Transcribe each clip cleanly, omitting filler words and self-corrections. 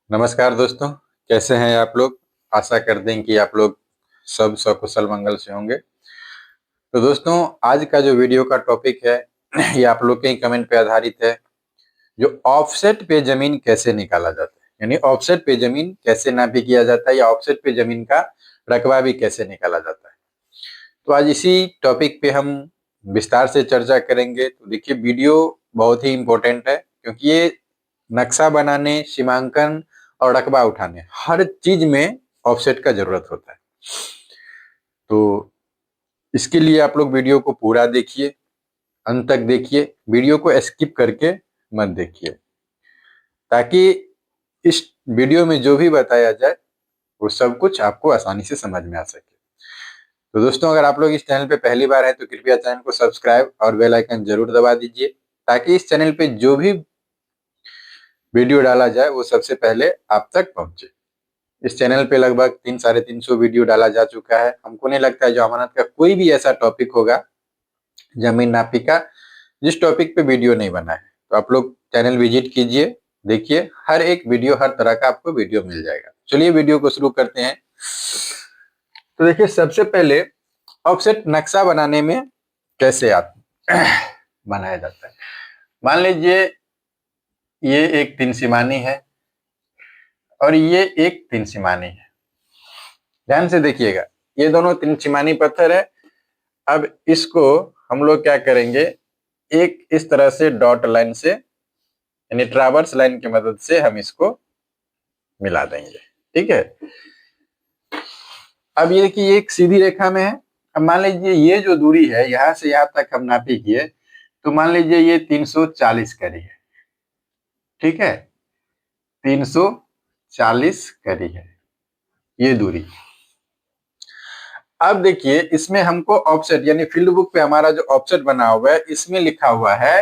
नमस्कार दोस्तों, कैसे हैं आप लोग। आशा करते हैं कि आप लोग सब सकुशल मंगल से होंगे। तो दोस्तों, आज का जो वीडियो का टॉपिक है ये आप लोग के ही कमेंट पे आधारित है। जो ऑफसेट पे जमीन कैसे निकाला जाता है, यानी ऑफसेट पे जमीन कैसे नापी किया जाता है या ऑफसेट पे जमीन का रकबा भी कैसे निकाला जाता है। तो आज इसी टॉपिक पे हम विस्तार से चर्चा करेंगे। तो देखिए, वीडियो बहुत ही इम्पोर्टेंट है क्योंकि ये नक्शा बनाने, सीमांकन और रकबा उठाने हर चीज में ऑफसेट का जरूरत होता है। तो इसके लिए आप लोग वीडियो को पूरा देखिए, अंत तक देखिए, वीडियो को स्किप करके मत देखिए, ताकि इस वीडियो में जो भी बताया जाए वो सब कुछ आपको आसानी से समझ में आ सके। तो दोस्तों, अगर आप लोग इस चैनल पे पहली बार हैं तो कृपया चैनल को सब्सक्राइब और बेल आइकन जरूर दबा दीजिए, ताकि इस चैनल पे जो भी वीडियो डाला जाए वो सबसे पहले आप तक पहुंचे। इस चैनल पे लगभग 300-350 वीडियो डाला जा चुका है। हमको नहीं लगता है जो अमानत का कोई भी ऐसा टॉपिक होगा जमीन नापी का जिस टॉपिक पे वीडियो नहीं बना है। तो आप लोग चैनल विजिट कीजिए, देखिए, हर एक वीडियो, हर तरह का आपको वीडियो मिल जाएगा। चलिए वीडियो को शुरू करते हैं। तो देखिए, सबसे पहले ऑफसेट नक्शा बनाने में कैसे आप बनाया जाता है। मान लीजिए ये एक तीन सीमानी है और ये एक तीन सीमानी है। ध्यान से देखिएगा, ये दोनों तीन सीमानी पत्थर है। अब इसको हम लोग क्या करेंगे, एक इस तरह से डॉट लाइन से यानी ट्रावर्स लाइन की मदद से हम इसको मिला देंगे। ठीक है। अब ये कि एक सीधी रेखा में है। अब मान लीजिए ये जो दूरी है यहां से यहां तक हम नापी किए, तो मान लीजिए ये 340 करी है। ठीक है, 340 करी है ये दूरी। अब देखिए, इसमें हमको ऑफसेट यानी फील्ड बुक पे हमारा जो ऑफसेट बना हुआ है इसमें लिखा हुआ है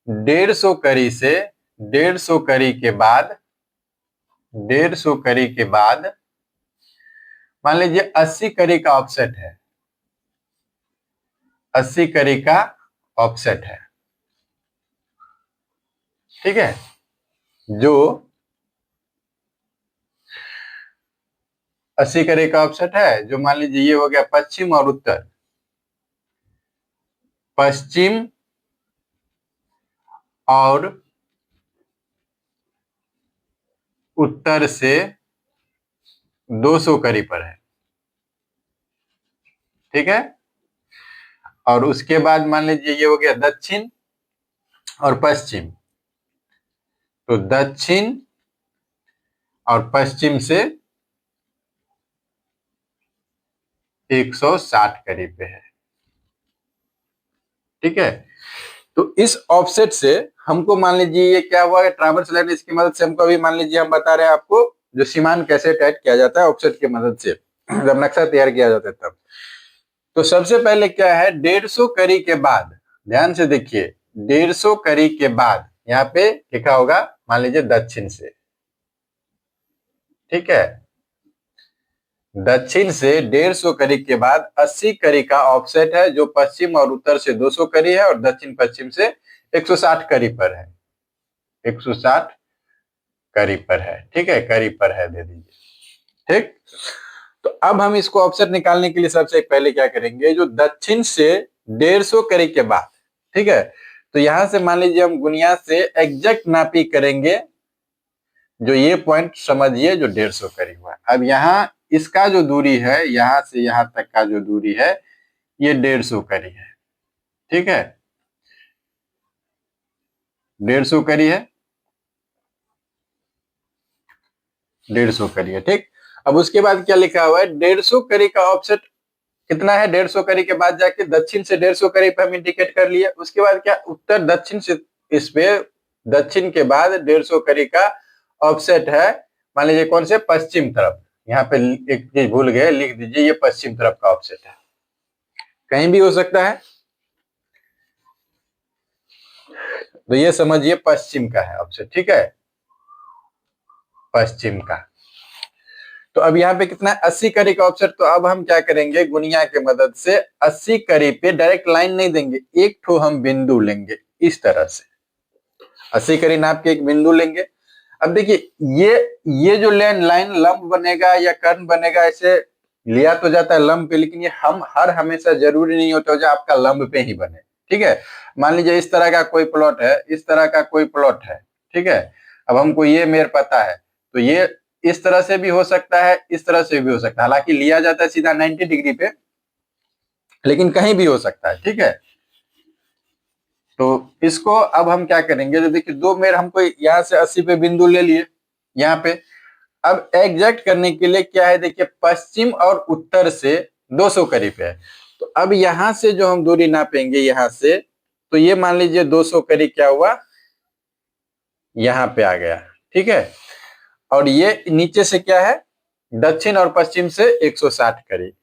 150 करी से 150 करी के बाद 150 करी के बाद मान लीजिए 80 करी का ऑफसेट है। 80 करी का ऑफसेट है। ठीक है, जो 80 करी का ऑफसेट है, जो मान लीजिए ये हो गया पश्चिम और उत्तर। पश्चिम और उत्तर से 200 करी पर है। ठीक है, और उसके बाद मान लीजिए ये हो गया दक्षिण और पश्चिम। तो दक्षिण और पश्चिम से 160 करीब पे है। ठीक है, तो इस ऑफसेट से हमको मान लीजिए ये क्या हुआ, ट्रावर्स लाइन, इसकी मदद से हमको अभी मान लीजिए हम बता रहे हैं आपको जो सीमान कैसे टाइट किया जाता है ऑफसेट की मदद से, जब नक्शा तैयार किया जाता है तब। तो सबसे पहले क्या है, 150 करी के बाद, ध्यान से देखिए, 150 करी के बाद यहाँ पे लिखा होगा मान लीजिए दक्षिण से। ठीक है, दक्षिण से 150 करी के बाद 80 करी का ऑफसेट है, जो पश्चिम और उत्तर से 200 करी है और दक्षिण पश्चिम से 160 करी पर है। 160 करी पर है। ठीक है, करी पर है दे दीजिए। ठीक, तो अब हम इसको ऑफसेट निकालने के लिए सबसे पहले क्या करेंगे, जो दक्षिण से 150 करी के बाद, ठीक है, तो यहां से मान लीजिए हम गुनिया से एग्जैक्ट नापी करेंगे। जो ये पॉइंट समझिए जो 150 करी हुआ। अब यहाँ इसका जो दूरी है, यहां से यहां तक का जो दूरी है ये 150 करी है। ठीक है, 150 करी है, 150 करी है। ठीक, अब उसके बाद क्या लिखा हुआ है, 150 करी का ऑफसेट कितना है, 150 करी के बाद जाके दक्षिण से 150 करी पे हम इंडिकेट कर लिए। उसके बाद क्या, उत्तर दक्षिण से इस पे दक्षिण के बाद 150 करी का ऑफसेट है, मान लीजिए कौन से, पश्चिम तरफ। यहाँ पे एक चीज भूल गए, लिख दीजिए ये पश्चिम तरफ का ऑफसेट है, कहीं भी हो सकता है। तो ये समझिए पश्चिम का है ऑफसेट। ठीक है, पश्चिम का। तो अब यहाँ पे कितना है, 80 करी का ऑफसेट। तो अब हम क्या करेंगे, गुनिया के मदद से 80 करी पे डायरेक्ट लाइन नहीं देंगे, एक ठो हम बिंदु लेंगे इस तरह से। 80 करी नाप के एक बिंदु लेंगे। अब देखिए ये जो लाइन लंब बनेगा या कर्ण बनेगा, ऐसे लिया तो जाता है लंब पे, लेकिन ये हम हर हमेशा जरूरी नहीं होता जो आपका लंब पे ही बने। ठीक है, मान लीजिए इस तरह का कोई प्लॉट है, इस तरह का कोई प्लॉट है। ठीक है, अब हमको ये मेर पता है, तो ये इस तरह से भी हो सकता है, इस तरह से भी हो सकता है। हालांकि लिया जाता है सीधा 90 डिग्री पे, लेकिन कहीं भी हो सकता है। ठीक है, तो इसको अब हम क्या करेंगे, तो देखिए दो मेर हमको यहाँ से 80 पे बिंदु ले लिए यहाँ पे। अब एग्जैक्ट करने के लिए क्या है, देखिए पश्चिम और उत्तर से 200 करीब है। तो अब यहां से जो हम दूरी नापेंगे यहां से, तो ये मान लीजिए 200 करीब क्या हुआ, यहां पे आ गया। ठीक है, और ये नीचे से क्या है, दक्षिण और पश्चिम से 160 करीब।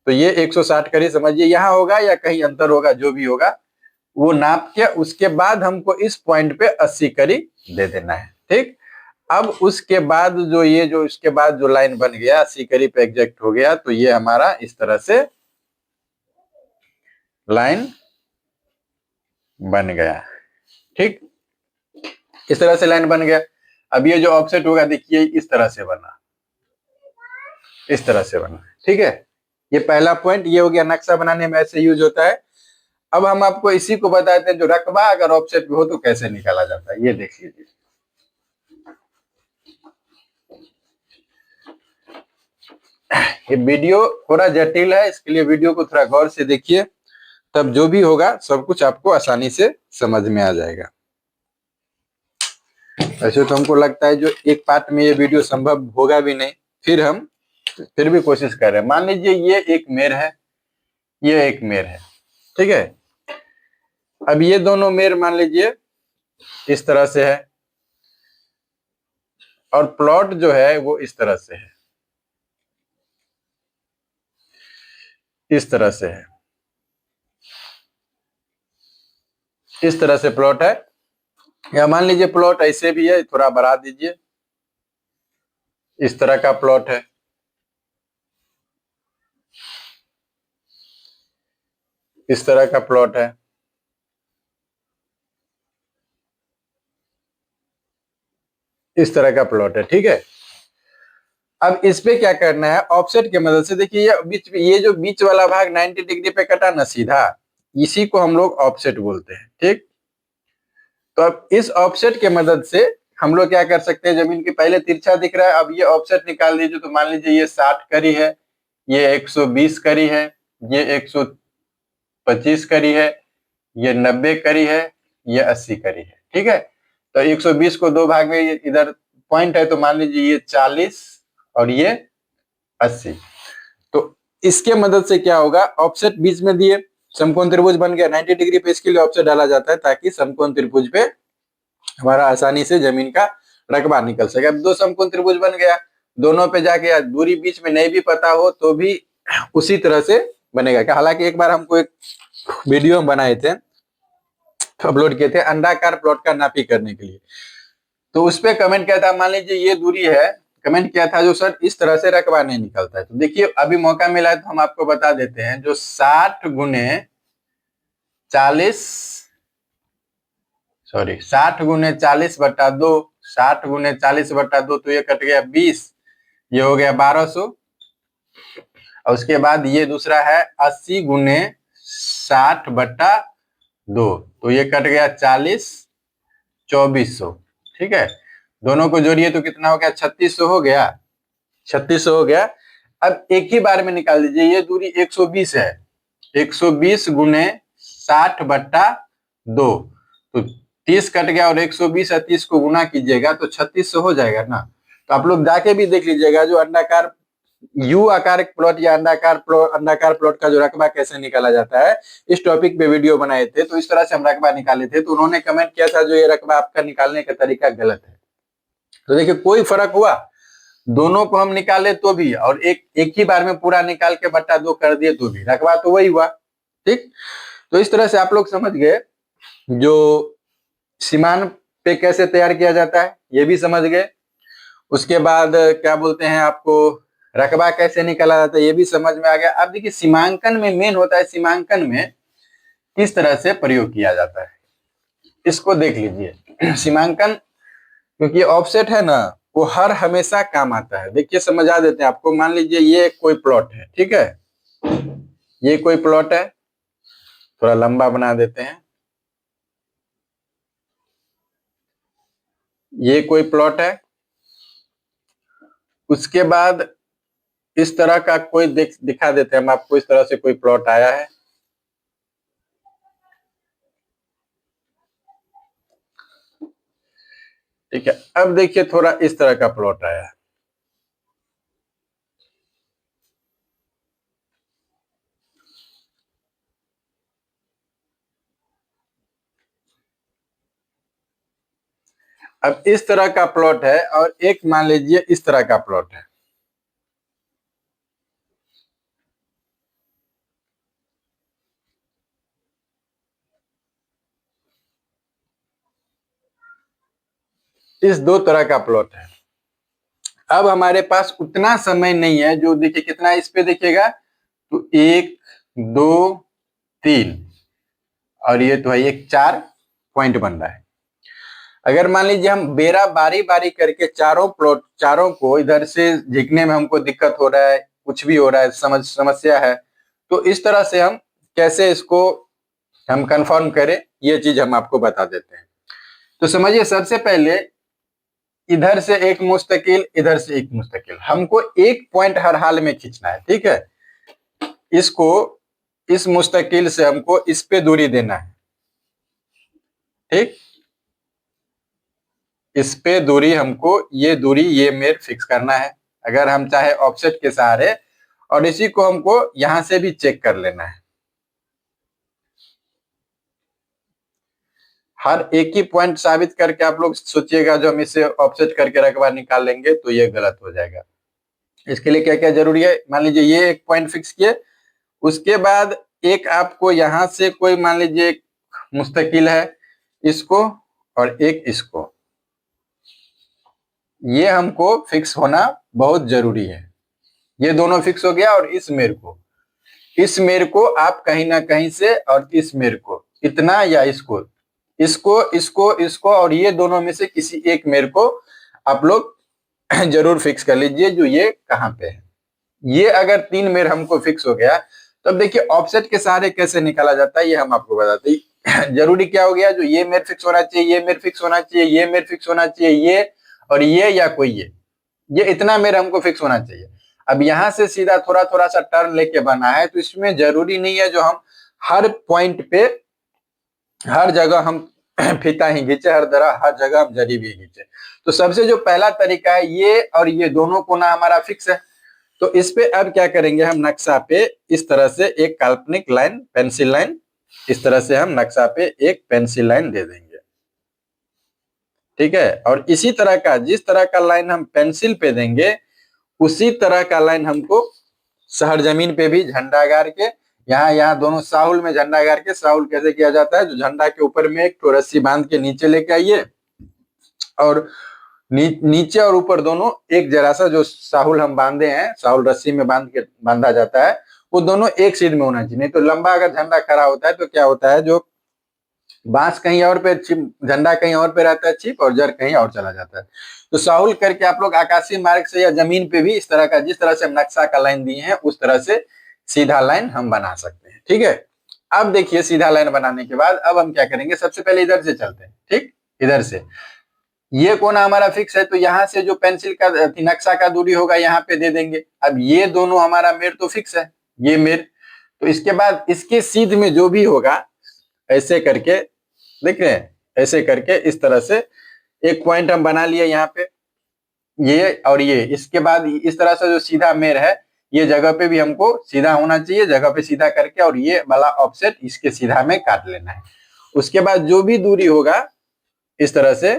तो ये 160 करीब समझिए यहाँ होगा या कहीं अंतर होगा, जो भी होगा वो नाप के उसके बाद हमको इस पॉइंट पे 80 करीब दे देना है। ठीक, अब उसके बाद जो ये जो इसके बाद जो लाइन बन गया 80 करीब एग्जैक्ट हो गया, तो ये हमारा इस तरह से लाइन बन गया। ठीक, इस तरह से लाइन बन गया। अब ये जो ऑफसेट होगा देखिए इस तरह से बना, इस तरह से बना। ठीक है, ये पहला पॉइंट ये हो गया, नक्शा बनाने में ऐसे यूज होता है। अब हम आपको इसी को बताते हैं जो रकबा अगर ऑफसेट में हो तो कैसे निकाला जाता है, ये देख लीजिए। ये वीडियो थोड़ा जटिल है, इसके लिए वीडियो को थोड़ा गौर से देखिए, तब जो भी होगा सब कुछ आपको आसानी से समझ में आ जाएगा। ऐसे तो हमको लगता है जो एक पार्ट में ये वीडियो संभव होगा भी नहीं, फिर भी कोशिश कर रहे हैं। मान लीजिए ये एक मेर है, ये एक मेर है। ठीक है, अब ये दोनों मेर मान लीजिए इस तरह से है, और प्लॉट जो है वो इस तरह से है, इस तरह से है, इस तरह से प्लॉट है। या मान लीजिए प्लॉट ऐसे भी है, थोड़ा बढ़ा दीजिए, इस तरह का प्लॉट है। इस तरह का प्लॉट है, इस तरह का प्लॉट है। ठीक है, अब इस पे क्या करना है, ऑफसेट की मदद से देखिए ये बीच में, ये जो बीच वाला भाग 90 डिग्री पे कटा ना सीधा, इसी को हम लोग ऑफसेट बोलते हैं। ठीक, तो अब इस ऑफसेट के मदद से हम लोग क्या कर सकते हैं, जमीन की पहले तिरछा दिख रहा है, अब ये ऑफसेट निकाल दीजिए। तो मान लीजिए ये 60 करी है, ये 120 करी है, ये 125 करी है, ये 90 करी है, ये 80 करी है। ठीक है, तो 120 को दो भाग में, इधर पॉइंट है तो मान लीजिए ये 40 और ये 80। तो इसके मदद से क्या होगा, ऑफसेट बीच में दिए, समकोण त्रिभुज बन गया 90 डिग्री पे। इसके लिए ऑफसेट डाला जाता है ताकि समकोण त्रिभुज पे हमारा आसानी से जमीन का रकबा निकल सके। अब दो समकोण त्रिभुज बन गया, दोनों पे जाके दूरी बीच में नहीं भी पता हो तो भी उसी तरह से बनेगा। हालांकि एक बार हमको एक वीडियो बनाए थे, अपलोड किए थे अंडाकार प्लॉट का नापी करने के लिए, तो उस पर कमेंट किया था, मान लीजिए ये दूरी है, कमेंट किया था जो सर इस तरह से रकबा नहीं निकलता है। तो देखिए अभी मौका मिला है तो हम आपको बता देते हैं, जो 60 गुने 40 बटा 2, 60 गुने 40 बटा 2, तो ये कट गया 20, ये हो गया 1200। और उसके बाद ये दूसरा है 80 गुने 60 बटा 2, तो ये कट गया 40, 2400। ठीक है, दोनों को जोड़िए तो कितना हो गया, 3600 हो गया, 3600 हो गया। अब एक ही बार में निकाल दीजिए, ये दूरी 120 है, 120 गुने 60 बटा 2, तो 30 कट गया, और 120 है 30 को गुना कीजिएगा तो 3600 हो जाएगा ना। तो आप लोग जाके भी देख लीजिएगा, जो अंडाकार यू आकार प्लॉट या अंडाकार प्लॉट का जो रकबा कैसे निकाला जाता है, इस टॉपिक पे वीडियो बनाए थे, तो इस तरह से हम रकबा निकाले थे। तो उन्होंने कमेंट किया था जो ये रकबा आपका निकालने का तरीका गलत है। तो देखिए कोई फर्क हुआ, दोनों को हम निकाले तो भी, और एक ही बार में पूरा निकाल के बटा 2 कर दिए तो भी रकबा तो वही हुआ। ठीक, तो इस तरह से आप लोग समझ गए जो सीमान पे कैसे तैयार किया जाता है, ये भी समझ गए। उसके बाद क्या बोलते हैं, आपको रकबा कैसे निकाला जाता है ये भी समझ में आ गया। अब देखिए सीमांकन में मेन होता है, सीमांकन में किस तरह से प्रयोग किया जाता है इसको देख लीजिए। सीमांकन क्योंकि ऑफसेट है ना, वो हर हमेशा काम आता है। देखिए समझा देते हैं आपको। मान लीजिए ये कोई प्लॉट है, ठीक है, ये कोई प्लॉट है, थोड़ा लंबा बना देते हैं। ये कोई प्लॉट है, उसके बाद इस तरह का कोई दिखा देते हैं हम आपको। इस तरह से कोई प्लॉट आया है, ठीक है। अब देखिए थोड़ा इस तरह का प्लॉट आया है, अब इस तरह का प्लॉट है, और एक मान लीजिए इस तरह का प्लॉट है। इस दो तरह का प्लॉट है। अब हमारे पास उतना समय नहीं है, जो देखिए कितना इस पे देखिएगा, तो 1 2 3, और ये तो है एक 4 पॉइंट बन रहा है। अगर मान लीजिए हम बेरा बारी बारी करके चारों को इधर से झिकने में हमको दिक्कत हो रहा है, कुछ भी हो रहा है, समस्या है, तो इस तरह से हम कैसे इसको हम कंफर्म करें, ये चीज हम आपको बता देते हैं। तो समझिए, सबसे पहले इधर से एक मुस्तकिल, इधर से एक मुस्तकिल, हमको एक पॉइंट हर हाल में खींचना है, ठीक है। इसको, इस मुस्तकिल से हमको इस पे दूरी देना है, ठीक। इस पे दूरी हमको, ये दूरी, ये मेर फिक्स करना है, अगर हम चाहे ऑफसेट के सहारे, और इसी को हमको यहां से भी चेक कर लेना है। हर एक ही पॉइंट साबित करके आप लोग सोचिएगा जो हम इसे ऑफसेट करके रकबा निकाल लेंगे, तो ये गलत हो जाएगा। इसके लिए क्या क्या जरूरी है, मान लीजिए ये एक पॉइंट फिक्स किए, उसके बाद एक आपको यहां से कोई मान लीजिए एक मुस्तकिल है, इसको और एक इसको, ये हमको फिक्स होना बहुत जरूरी है। ये दोनों फिक्स हो गया, और इस मेर को आप कहीं ना कहीं से, और इस मेर को इतना, या इसको इसको इसको इसको, और ये दोनों में से किसी एक मेर को आप लोग जरूर फिक्स कर लीजिए, जो ये कहां पे है। ये अगर 3 मेर हमको फिक्स हो गया, तब देखिए ऑफसेट के सहारे कैसे निकाला जाता है, ये हम आपको बताते हैं। जरूरी क्या हो गया, जो ये मेर फिक्स होना चाहिए, ये मेर फिक्स होना चाहिए, ये मेर फिक्स होना चाहिए, ये और ये, या कोई ये इतना मेर हमको फिक्स होना चाहिए। अब यहां से सीधा थोड़ा थोड़ा सा टर्न लेके बना है, तो इसमें जरूरी नहीं है जो हम हर पॉइंट पे हर जगह हम फीता ही खींचे, हर जगह हम जरी भी खींचे। तो सबसे जो पहला तरीका है, ये और ये दोनों कोना हमारा फिक्स है। तो इस पे अब क्या करेंगे, हम नक्शा पे इस तरह से एक काल्पनिक लाइन, पेंसिल लाइन, इस तरह से हम नक्शा पे एक पेंसिल लाइन दे देंगे, ठीक है। और इसी तरह का, जिस तरह का लाइन हम पेंसिल पे देंगे, उसी तरह का लाइन हमको शहर जमीन पे भी झंडा गाड़ के, यहाँ यहाँ दोनों साहुल में झंडा गाड़ के, साहुल कैसे किया जाता है, जो झंडा के ऊपर में एक तो रस्सी बांध के नीचे लेके आइए, और नीचे और ऊपर दोनों एक जरा सा, जो साहुल हम बांधे हैं, साहुल रस्सी में बांधा जाता है, वो दोनों एक सीध में होना चाहिए। नहीं तो लंबा अगर झंडा खड़ा होता है, तो क्या होता है, जो बांस कहीं और पे छिप, झंडा कहीं और पे रहता है छिप, और जर कहीं और चला जाता है। तो साहुल करके आप लोग आकाशीय मार्ग से या जमीन पे भी इस तरह का, जिस तरह से हम नक्शा का लाइन दिए हैं, उस तरह से सीधा लाइन हम बना सकते हैं, ठीक है। अब देखिए, सीधा लाइन बनाने के बाद अब हम क्या करेंगे, सबसे पहले इधर से चलते हैं, ठीक। इधर से ये कोना हमारा फिक्स है, तो यहाँ से जो पेंसिल का नक्शा का दूरी होगा, यहाँ पे दे देंगे। अब ये दोनों हमारा मेर तो फिक्स है, ये मेर, तो इसके बाद इसके सीध में जो भी होगा, ऐसे करके, देख रहे हैं, ऐसे करके इस तरह से एक पॉइंट हम बना लिए यहाँ पे, ये और ये। इसके बाद इस तरह से जो सीधा मेर है, ये जगह पे भी हमको सीधा होना चाहिए, जगह पे सीधा करके, और ये वाला ऑफसेट इसके सीधा में काट लेना है। उसके बाद जो भी दूरी होगा, इस तरह से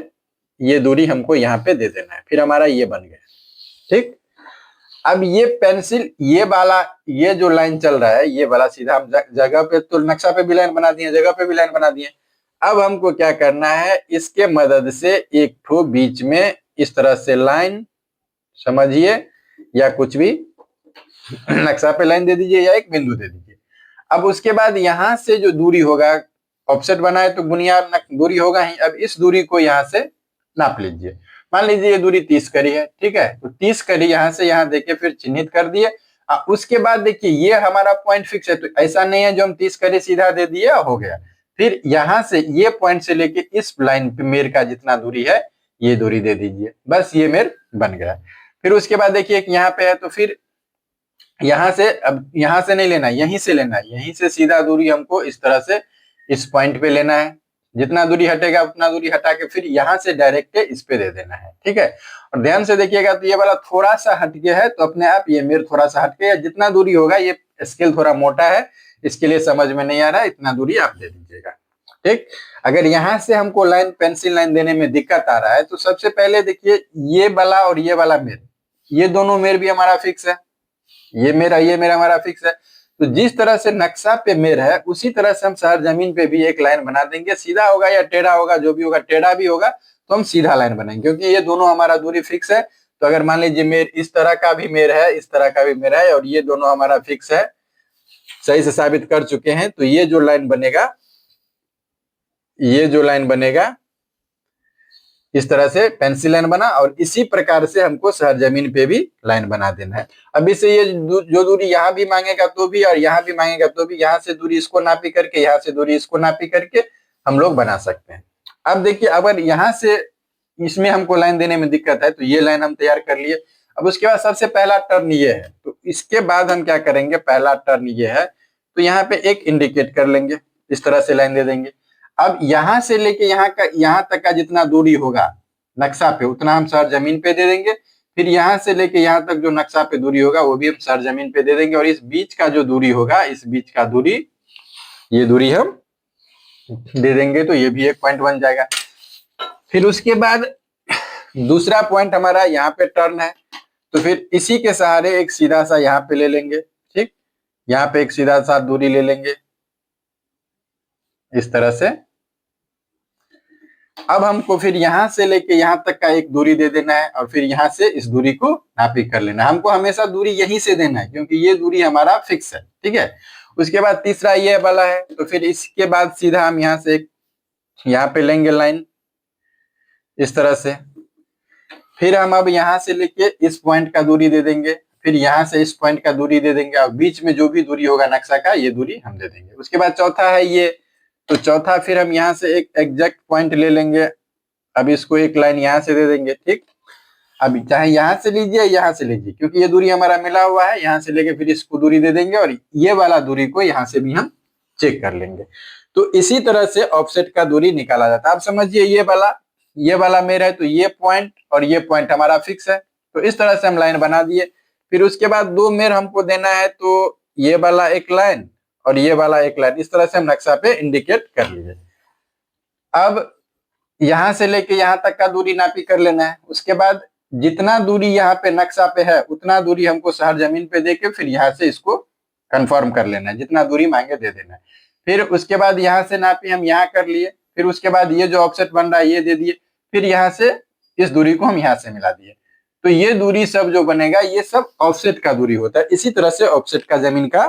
ये दूरी हमको यहाँ पे दे देना है, फिर हमारा ये बन गया, ठीक। अब ये पेंसिल, ये वाला, ये जो लाइन चल रहा है, ये वाला सीधा हम जगह पे, तो नक्शा पे भी लाइन बना दिए, जगह पे भी लाइन बना दिए। अब हमको क्या करना है, इसके मदद से एक ठो बीच में इस तरह से लाइन, समझिए, या कुछ भी नक्शा पे लाइन दे दीजिए, या एक बिंदु दे दीजिए। अब उसके बाद यहां से जो दूरी होगा, ऑफसेट बना है तो बुनियाद दूरी होगा ही, अब इस दूरी को यहां से नाप लीजिए। मान लीजिए ये दूरी 30 करी है, ठीक है, तो 30 करी यहां से यहां देखिए, फिर चिन्हित कर दिए। उसके बाद देखिए ये हमारा पॉइंट फिक्स है, तो ऐसा नहीं है जो हम 30 करी सीधा दे दिए हो गया। फिर यहां से ये पॉइंट से लेके इस लाइन पे मेर का जितना दूरी है ये दूरी दे दीजिए, बस ये मेर बन गया। फिर उसके बाद देखिए यहाँ पे है, तो फिर यहां से, अब यहां से नहीं लेना, यहीं से लेना है, यहीं से सीधा दूरी हमको इस तरह से इस पॉइंट पे लेना है। जितना दूरी हटेगा उतना दूरी हटा के फिर यहां से डायरेक्ट इस पे दे देना है, ठीक है। और ध्यान से देखिएगा, तो ये वाला थोड़ा सा हटके है, तो अपने आप ये मेर थोड़ा सा हटके, जितना दूरी होगा, ये स्केल थोड़ा मोटा है इसके लिए समझ में नहीं आ रहा है, इतना दूरी आप दे दीजिएगा, ठीक। अगर यहां से हमको लाइन, पेंसिल लाइन देने में दिक्कत आ रहा है, तो सबसे पहले देखिए ये वाला और ये वाला मेर, ये दोनों मेर भी हमारा फिक्स है, ये मेरा हमारा फिक्स है। तो जिस तरह से नक्शा पे मेर है उसी तरह से हम शहर जमीन पे भी एक लाइन बना देंगे, सीधा होगा या टेढ़ा होगा, जो भी होगा, टेढ़ा भी होगा तो हम सीधा लाइन बनाएंगे, क्योंकि ये दोनों हमारा दूरी फिक्स है। तो अगर मान लीजिए मेर इस तरह का भी मेर है, इस तरह का भी मेर है, और ये दोनों हमारा फिक्स है, सही से साबित कर चुके हैं, तो ये जो लाइन बनेगा, ये जो लाइन बनेगा इस तरह से पेंसिल लाइन बना, और इसी प्रकार से हमको शहर जमीन पे भी लाइन बना देना है। अब इससे ये जो दूरी यहाँ भी मांगेगा तो भी, और यहाँ भी मांगेगा तो भी, यहाँ से दूरी इसको नापी करके, यहाँ से दूरी इसको नापी करके हम लोग बना सकते हैं। अब देखिए, अगर यहाँ से इसमें हमको लाइन देने में दिक्कत है, तो ये लाइन हम तैयार कर लिए। अब उसके बाद सबसे पहला टर्न ये है, तो इसके बाद हम क्या करेंगे, पहला टर्न ये है, तो यहाँ पे एक इंडिकेट कर लेंगे, इस तरह से लाइन दे देंगे। अब यहां से लेके यहाँ तक का जितना दूरी होगा नक्शा पे, उतना हम शहर जमीन पे दे देंगे। फिर यहां से लेके यहाँ तक जो नक्शा पे दूरी होगा वो भी हम शहर जमीन पे दे देंगे, और इस बीच का जो दूरी होगा, इस बीच का दूरी, ये दूरी हम दे देंगे, तो ये भी एक पॉइंट बन जाएगा। फिर उसके बाद दूसरा पॉइंट हमारा यहाँ पे टर्न है, तो फिर इसी के सहारे एक सीधा सा यहाँ पे ले लेंगे, ठीक, यहाँ पे एक सीधा सा दूरी ले लेंगे इस तरह से। अब हमको फिर यहां से लेके यहां तक का एक दूरी दे देना है, और फिर यहां से इस दूरी को नापी कर लेना है। हमको हमेशा दूरी यहीं से देना है, क्योंकि ये दूरी हमारा फिक्स है, ठीक है। उसके बाद तीसरा ये वाला है, तो फिर इसके बाद सीधा हम यहाँ से यहाँ पे लेंगे लाइन इस तरह से। फिर हम अब यहाँ से लेके इस पॉइंट का दूरी दे देंगे, फिर यहाँ से इस पॉइंट का दूरी दे देंगे, और बीच में जो भी दूरी होगा नक्शा का, ये दूरी हम दे देंगे। उसके बाद चौथा है ये, तो चौथा फिर हम यहाँ से एक एग्जैक्ट पॉइंट ले लेंगे, अब इसको एक लाइन यहाँ से दे देंगे, ठीक। अब चाहे यहाँ से लीजिए, यहाँ से लीजिए, क्योंकि ये दूरी हमारा मिला हुआ है, यहाँ से लेके फिर इसको दूरी दे देंगे, और ये वाला दूरी को यहाँ से भी हम चेक कर लेंगे। तो इसी तरह से ऑफसेट का दूरी निकाला जाता है। आप समझिए, ये वाला मेरा है, तो ये पॉइंट और ये पॉइंट हमारा फिक्स है, तो इस तरह से हम लाइन बना दिए। फिर उसके बाद दो मेर हमको देना है, तो ये वाला एक लाइन और ये वाला एक लाइन, इस तरह से हम नक्शा पे इंडिकेट कर लीजिए। अब यहां से लेके यहां तक का दूरी नापी कर लेना है। उसके बाद जितना दूरी यहाँ पे नक्शा पे है उतना दूरी हमको शहर जमीन पे देके फिर यहाँ से इसको कंफर्म कर लेना है, जितना दूरी मांगे दे देना है। फिर उसके बाद यहाँ से नापी हम यहाँ कर लिए, फिर उसके बाद ये जो ऑफसेट बन रहा है ये दे दिए, फिर यहाँ से इस दूरी को हम यहाँ से मिला दिए। तो ये दूरी सब जो बनेगा ये सब ऑफसेट का दूरी होता है। इसी तरह से ऑफसेट का जमीन का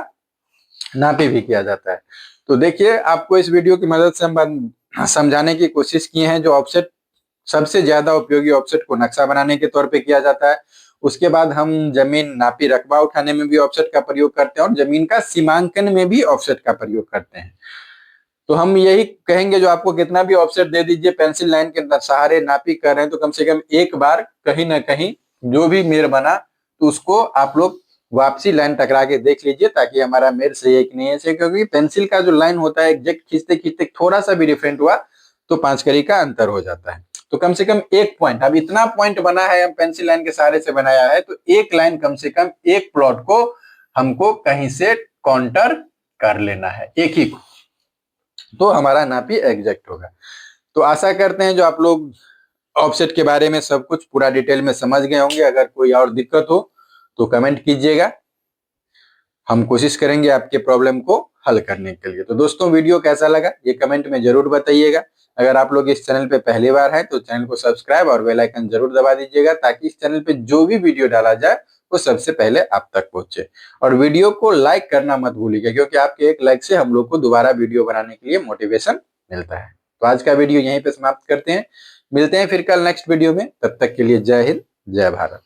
नापी भी किया जाता है। तो देखिए, आपको इस वीडियो की मदद से हम समझाने की कोशिश की है, जो ऑफसेट सबसे ज्यादा उपयोगी ऑफसेट को नक्शा बनाने के तौर पे किया जाता है। उसके बाद हम जमीन नापी रकबा उठाने में भी ऑफसेट का प्रयोग करते हैं, और जमीन का सीमांकन में भी ऑफसेट का प्रयोग करते हैं। तो हम यही कहेंगे, जो आपको कितना भी ऑफसेट दे दीजिए, पेंसिल लाइन के सहारे नापी कर रहे हैं, तो कम से कम एक बार कहीं ना कहीं जो भी मेर बना तो उसको आप लोग वापसी लाइन टकरा के देख लीजिए, ताकि हमारा मेर सही है कि नहीं है। क्योंकि पेंसिल का जो लाइन होता है एग्जैक्ट खींचते खींचते थोड़ा सा भी डिफरेंट हुआ तो 5 कड़ी का अंतर हो जाता है। तो कम से कम एक पॉइंट, अब इतना पॉइंट बना है, हम पेंसिल लाइन के सहारे से बनाया है, तो एक लाइन कम से कम एक प्लॉट को हमको कहीं से काउंटर कर लेना है, एक ही को, तो हमारा नापी एग्जैक्ट होगा। तो आशा करते हैं जो आप लोग ऑफसेट के बारे में सब कुछ पूरा डिटेल में समझ गए होंगे। अगर कोई और दिक्कत हो तो कमेंट कीजिएगा, हम कोशिश करेंगे आपके प्रॉब्लम को हल करने के लिए। तो दोस्तों, वीडियो कैसा लगा ये कमेंट में जरूर बताइएगा। अगर आप लोग इस चैनल पे पहली बार हैं तो चैनल को सब्सक्राइब और बेल आइकन जरूर दबा दीजिएगा, ताकि इस चैनल पे जो भी वीडियो डाला जाए वो सबसे पहले आप तक पहुंचे। और वीडियो को लाइक करना मत भूलिएगा, क्योंकि आपके एक लाइक से हम लोग को दोबारा वीडियो बनाने के लिए मोटिवेशन मिलता है। तो आज का वीडियो यहीं पे समाप्त करते हैं। मिलते हैं फिर कल नेक्स्ट वीडियो में, तब तक के लिए जय हिंद, जय भारत।